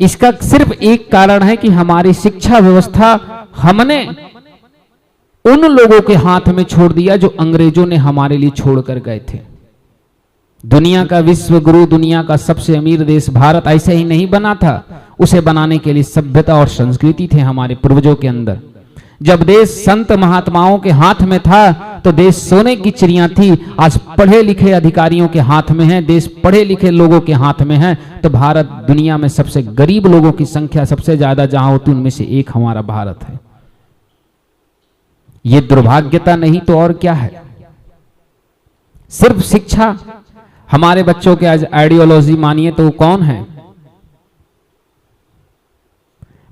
इसका सिर्फ एक कारण है कि हमारी शिक्षा व्यवस्था हमने उन लोगों के हाथ में छोड़ दिया जो अंग्रेजों ने हमारे लिए छोड़कर गए थे। दुनिया का विश्व गुरु, दुनिया का सबसे अमीर देश भारत ऐसे ही नहीं बना था। उसे बनाने के लिए सभ्यता और संस्कृति थे हमारे पूर्वजों के अंदर। जब देश संत महात्माओं के हाथ में था तो देश सोने की चिड़िया थी। आज पढ़े लिखे अधिकारियों के हाथ में है, देश पढ़े लिखे लोगों के हाथ में है, तो भारत दुनिया में सबसे गरीब लोगों की संख्या सबसे ज्यादा जहां होती उनमें से एक हमारा भारत है। ये दुर्भाग्यता नहीं तो और क्या है। सिर्फ शिक्षा हमारे बच्चों के आज आइडियोलॉजी मानिए तो कौन है।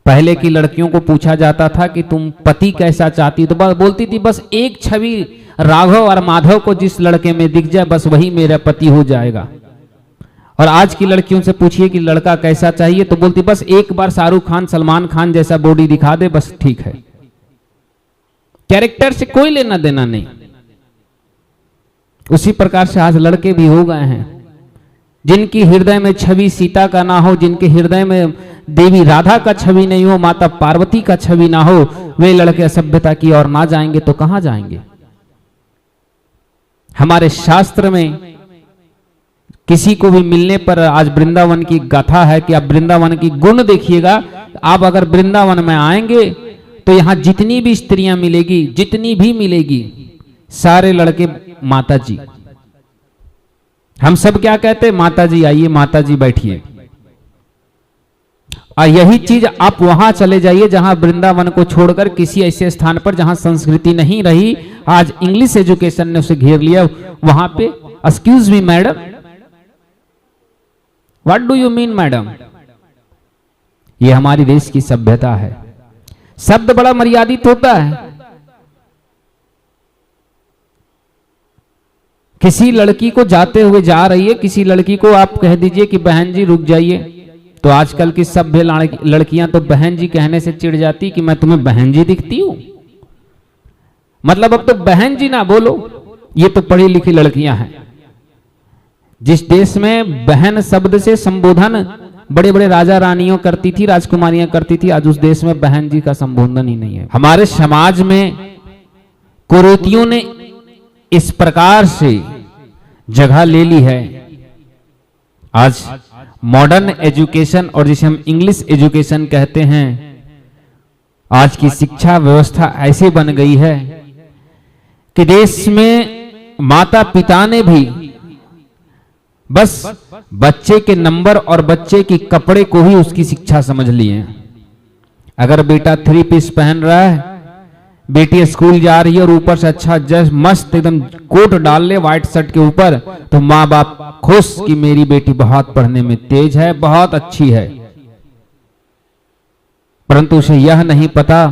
पहले की लड़कियों को पूछा जाता था कि तुम पति कैसा चाहती, तो बस बोलती थी बस एक छवि राघव और माधव को जिस लड़के में दिख जाए बस वही मेरा पति हो जाएगा। और आज की लड़कियों से पूछिए कि लड़का कैसा चाहिए तो बोलती बस एक बार शाहरुख खान सलमान खान जैसा बॉडी दिखा दे बस ठीक है। कैरेक्टर से कोई लेना देना नहीं। उसी प्रकार से आज लड़के भी हो गए हैं जिनकी हृदय में छवि सीता का ना हो, जिनके हृदय में देवी राधा का छवि नहीं हो, माता पार्वती का छवि ना हो, वे लड़के असभ्यता की ओर ना जाएंगे तो कहां जाएंगे। हमारे शास्त्र में किसी को भी मिलने पर आज वृंदावन की गाथा है कि आप वृंदावन की गुण देखिएगा। आप अगर वृंदावन में आएंगे तो यहां जितनी भी स्त्रियां मिलेगी, जितनी भी मिलेगी, सारे लड़के माता जी। हम सब क्या कहते हैं, माता जी आइए, माता जी बैठिए। और यही चीज आप वहां चले जाइए जहां वृंदावन को छोड़कर किसी ऐसे स्थान पर जहां संस्कृति नहीं रही, आज इंग्लिश एजुकेशन ने उसे घेर लिया। वहां पे excuse me madam, what do you mean madam. ये हमारी देश की सभ्यता है। शब्द बड़ा मर्यादित होता है। किसी लड़की को जाते हुए जा रही है, किसी लड़की को आप कह दीजिए कि बहन जी रुक जाइए, तो आजकल की सभ्य लड़कियां तो बहन जी कहने से चिढ़ जाती कि मैं तुम्हें बहन जी दिखती हूं। मतलब अब तो बहन जी ना बोलो, ये तो पढ़ी लिखी लड़कियां हैं। जिस देश में बहन शब्द से संबोधन बड़े बड़े राजा रानियों करती थी, राजकुमारियां करती थी, आज उस देश में बहन जी का संबोधन ही नहीं है। हमारे समाज में कुरीतियों ने इस प्रकार से जगह ले ली है। आज मॉडर्न एजुकेशन और जिसे हम इंग्लिश एजुकेशन कहते हैं, आज की शिक्षा व्यवस्था ऐसे बन गई है कि देश में माता पिता ने भी बस बच्चे के नंबर और बच्चे की कपड़े को ही उसकी शिक्षा समझ लिए। अगर बेटा 3 पीस पहन रहा है, बेटी स्कूल जा रही है और ऊपर से अच्छा जस्ट मस्त एकदम कोट डाल ले व्हाइट शर्ट के ऊपर, तो माँ बाप खुश कि मेरी बेटी बहुत पढ़ने में तेज है, बहुत अच्छी है। परंतु उसे यह नहीं पता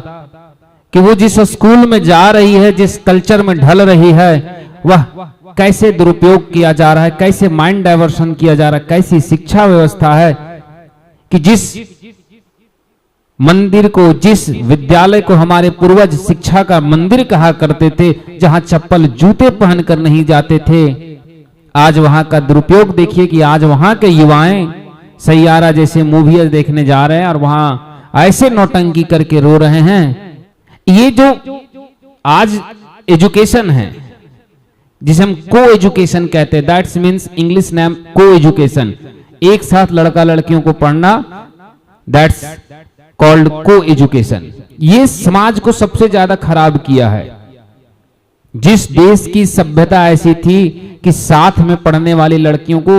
कि वो जिस स्कूल में जा रही है, जिस कल्चर में ढल रही है, वह कैसे दुरुपयोग किया जा रहा है, कैसे माइंड डाइवर्शन किया जा रहा है, कैसी शिक्षा व्यवस्था है कि जिस मंदिर को, जिस विद्यालय को हमारे पूर्वज शिक्षा का मंदिर कहा करते थे, जहां चप्पल जूते पहनकर नहीं जाते थे, आज वहां का दुरुपयोग देखिए कि आज वहां के युवाएं सैयारा जैसे मूवी देखने जा रहे हैं और वहां ऐसे नौटंकी करके रो रहे हैं। ये जो आज एजुकेशन है जिसे हम को एजुकेशन कहते हैं, दैट्स मीन्स इंग्लिश नेम को एजुकेशन, एक साथ लड़का लड़कियों को पढ़ना, दैट्स कॉल्ड को एजुकेशन। ये समाज को सबसे ज्यादा खराब किया है। जिस देश की सभ्यता ऐसी थी कि साथ में पढ़ने वाली लड़कियों को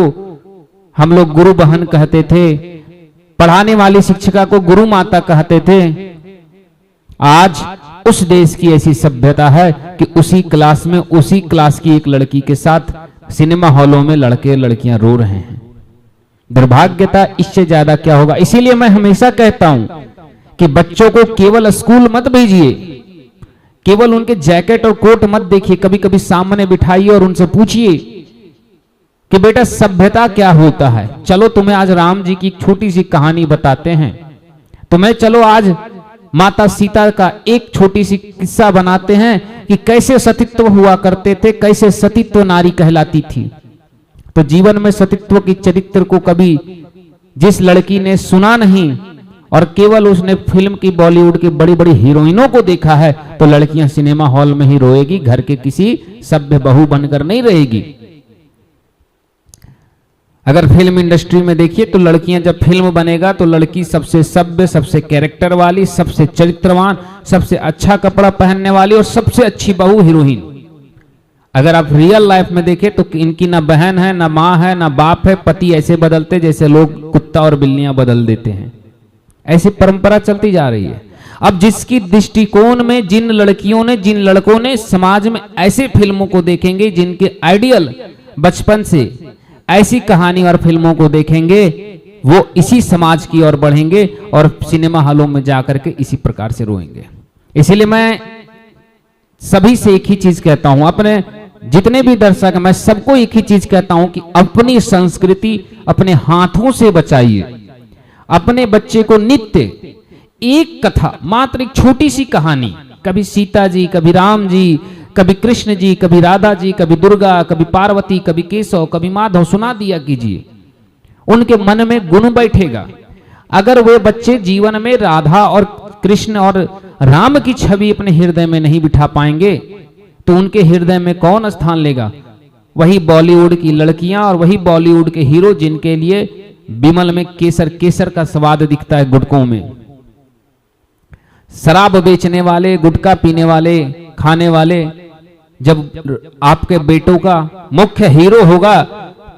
हम लोग गुरु बहन कहते थे, पढ़ाने वाली शिक्षिका को गुरु माता कहते थे, आज उस देश की ऐसी सभ्यता है कि उसी क्लास में, उसी क्लास की एक लड़की के साथ सिनेमा हॉलों में लड़के लड़कियां रो रहे हैं। दुर्भाग्यता इससे ज्यादा क्या होगा। इसीलिए मैं हमेशा कहता हूं कि बच्चों को केवल स्कूल मत भेजिए, केवल उनके जैकेट और कोट मत देखिए, कभी कभी सामने बिठाइए और उनसे पूछिए कि बेटा सभ्यता क्या होता है। चलो तुम्हें आज राम जी की छोटी सी कहानी बताते हैं, तुम्हें चलो आज माता सीता का एक छोटी सी किस्सा बनाते हैं कि कैसे सतीत्व हुआ करते थे, कैसे सतीत्व नारी कहलाती थी। तो जीवन में सतीत्व की चरित्र को कभी जिस लड़की ने सुना नहीं और केवल उसने फिल्म की बॉलीवुड की बड़ी बड़ी हीरोइनों को देखा है, तो लड़कियां सिनेमा हॉल में ही रोएगी, घर के किसी सभ्य बहू बनकर नहीं रहेगी। अगर फिल्म इंडस्ट्री में देखिए तो लड़कियां जब फिल्म बनेगा तो लड़की सबसे सभ्य, सबसे कैरेक्टर वाली, सबसे चरित्रवान, सबसे अच्छा कपड़ा पहनने वाली और सबसे अच्छी बहू हीरोइन। अगर आप रियल लाइफ में देखें तो इनकी ना बहन है, ना माँ है, ना बाप है, पति ऐसे बदलते जैसे लोग कुत्ता और बिल्लियां बदल देते हैं। ऐसी परंपरा चलती जा रही है। अब जिसकी दृष्टिकोण में जिन लड़कियों ने, जिन लड़कों ने समाज में ऐसे फिल्मों को देखेंगे, जिनके आइडियल बचपन से ऐसी कहानी और फिल्मों को देखेंगे, वो इसी समाज की ओर बढ़ेंगे और सिनेमा हॉलों में जाकर के इसी प्रकार से रोएंगे। इसीलिए मैं सभी से एक ही चीज कहता हूं, अपने जितने भी दर्शक, मैं सबको एक ही चीज कहता हूं कि अपनी संस्कृति अपने हाथों से बचाइए। अपने बच्चे को नित्य एक कथा, मात्र एक छोटी सी कहानी, कभी सीता जी, कभी राम जी, कभी कृष्ण जी, कभी राधा जी, कभी दुर्गा, कभी पार्वती, कभी केशव, कभी माधव, सुना दिया कीजिए। उनके मन में गुण बैठेगा। अगर वे बच्चे जीवन में राधा और कृष्ण और राम की छवि अपने हृदय में नहीं बिठा पाएंगे तो उनके हृदय में कौन स्थान लेगा? वही बॉलीवुड की लड़कियां और वही बॉलीवुड के हीरो जिनके लिए विमल में केसर का स्वाद दिखता है गुटकों में। शराब बेचने वाले, गुटखा पीने वाले, खाने वाले जब आपके बेटों का मुख्य हीरो होगा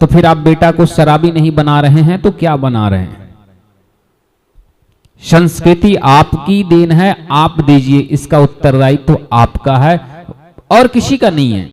तो फिर आप बेटा को शराबी नहीं बना रहे हैं तो क्या बना रहे हैं? संस्कृति आपकी देन है, आप दीजिए, इसका उत्तरदायित्व तो आपका है और किसी का नहीं है।